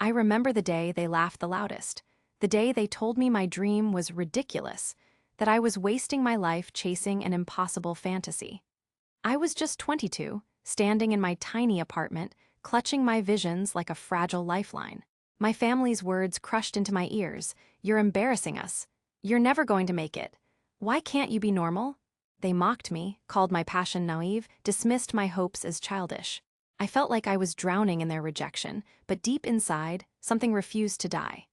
I remember the day they laughed the loudest, the day they told me my dream was ridiculous, that I was wasting my life chasing an impossible fantasy. I was just 22, standing in my tiny apartment, clutching my visions like a fragile lifeline. My family's words crushed into my ears. "You're embarrassing us. You're never going to make it. Why can't you be normal?" They mocked me, called my passion naive, dismissed my hopes as childish. I felt like I was drowning in their rejection, but deep inside, something refused to die.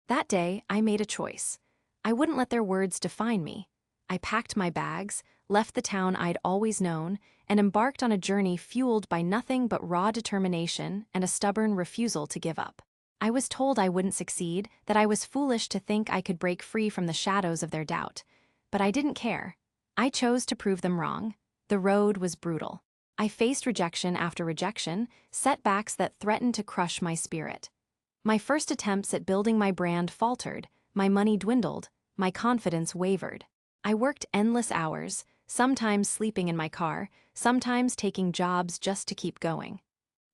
That day, I made a choice. I wouldn't let their words define me. I packed my bags, left the town I'd always known, and embarked on a journey fueled by nothing but raw determination and a stubborn refusal to give up. I was told I wouldn't succeed, that I was foolish to think I could break free from the shadows of their doubt. But I didn't care. I chose to prove them wrong. The road was brutal. I faced rejection after rejection, setbacks that threatened to crush my spirit. My first attempts at building my brand faltered, my money dwindled, my confidence wavered. I worked endless hours, sometimes sleeping in my car, sometimes taking jobs just to keep going.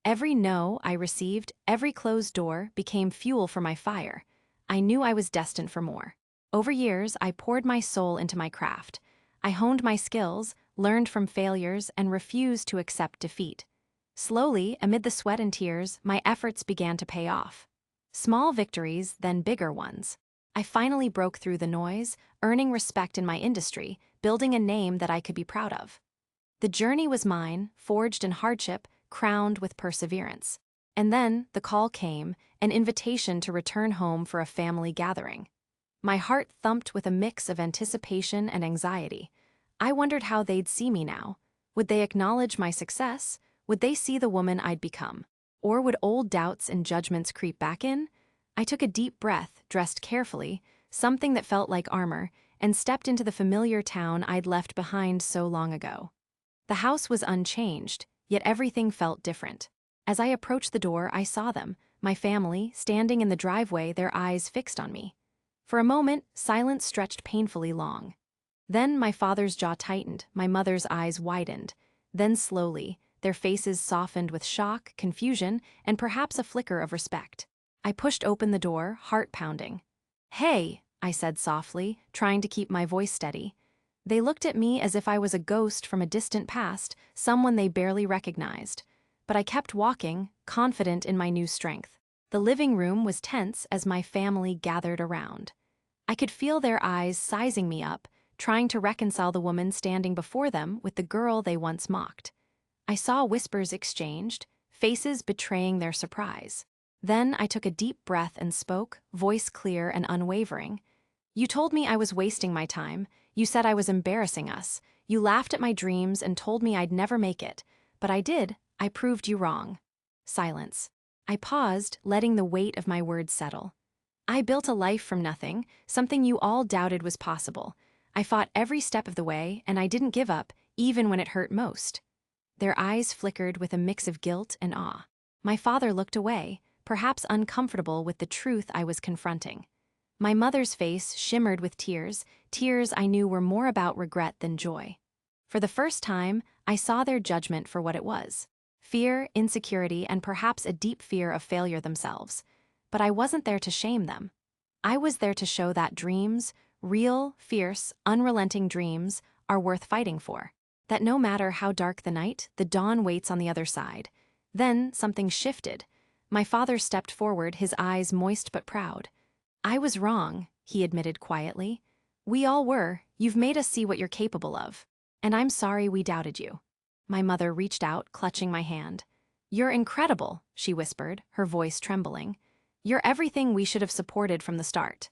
Every no I received, every closed door, became fuel for my fire. I knew I was destined for more. Over years, I poured my soul into my craft. I honed my skills, learned from failures, and refused to accept defeat. Slowly, amid the sweat and tears, my efforts began to pay off. Small victories, then bigger ones. I finally broke through the noise, earning respect in my industry, building a name that I could be proud of. The journey was mine, forged in hardship, crowned with perseverance. And then, the call came, an invitation to return home for a family gathering. My heart thumped with a mix of anticipation and anxiety. I wondered how they'd see me now. Would they acknowledge my success? Would they see the woman I'd become? Or would old doubts and judgments creep back in? I took a deep breath, dressed carefully, something that felt like armor, and stepped into the familiar town I'd left behind so long ago. The house was unchanged, yet everything felt different. As I approached the door, I saw them, my family, standing in the driveway, their eyes fixed on me. For a moment, silence stretched painfully long. Then my father's jaw tightened, my mother's eyes widened. Then slowly, their faces softened with shock, confusion, and perhaps a flicker of respect. I pushed open the door, heart pounding. "Hey," I said softly, trying to keep my voice steady. They looked at me as if I was a ghost from a distant past, someone they barely recognized. But I kept walking, confident in my new strength. The living room was tense as my family gathered around. I could feel their eyes sizing me up, trying to reconcile the woman standing before them with the girl they once mocked. I saw whispers exchanged, faces betraying their surprise. Then I took a deep breath and spoke, voice clear and unwavering. "You told me I was wasting my time. You said I was embarrassing us. You laughed at my dreams and told me I'd never make it. But I did. I proved you wrong." Silence. I paused, letting the weight of my words settle. "I built a life from nothing, something you all doubted was possible. I fought every step of the way, and I didn't give up, even when it hurt most." Their eyes flickered with a mix of guilt and awe. My father looked away, perhaps uncomfortable with the truth I was confronting. My mother's face shimmered with tears, tears I knew were more about regret than joy. For the first time, I saw their judgment for what it was: fear, insecurity, and perhaps a deep fear of failure themselves. But I wasn't there to shame them. I was there to show that dreams, real, fierce, unrelenting dreams, are worth fighting for. That no matter how dark the night, the dawn waits on the other side. Then something shifted. My father stepped forward, his eyes moist but proud. "I was wrong," he admitted quietly. "We all were. You've made us see what you're capable of. And I'm sorry we doubted you." My mother reached out, clutching my hand. "You're incredible," she whispered, her voice trembling. "You're everything we should have supported from the start."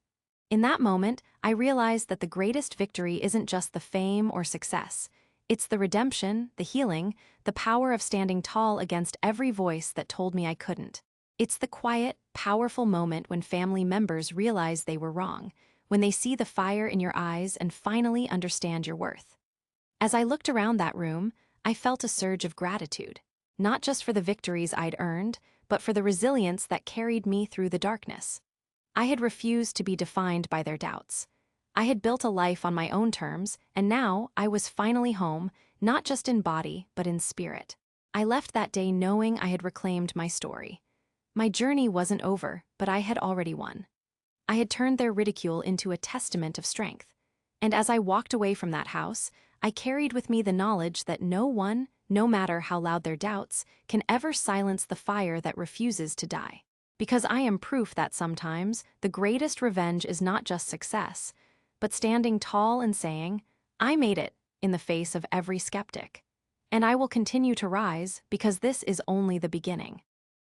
In that moment, I realized that the greatest victory isn't just the fame or success. It's the redemption, the healing, the power of standing tall against every voice that told me I couldn't. It's the quiet, powerful moment when family members realize they were wrong, when they see the fire in your eyes and finally understand your worth. As I looked around that room, I felt a surge of gratitude, not just for the victories I'd earned, but for the resilience that carried me through the darkness. I had refused to be defined by their doubts. I had built a life on my own terms, and now I was finally home, not just in body, but in spirit. I left that day knowing I had reclaimed my story. My journey wasn't over, but I had already won. I had turned their ridicule into a testament of strength. And as I walked away from that house, I carried with me the knowledge that no one, no matter how loud their doubts, can ever silence the fire that refuses to die. Because I am proof that sometimes the greatest revenge is not just success, but standing tall and saying, "I made it," in the face of every skeptic. And I will continue to rise because this is only the beginning.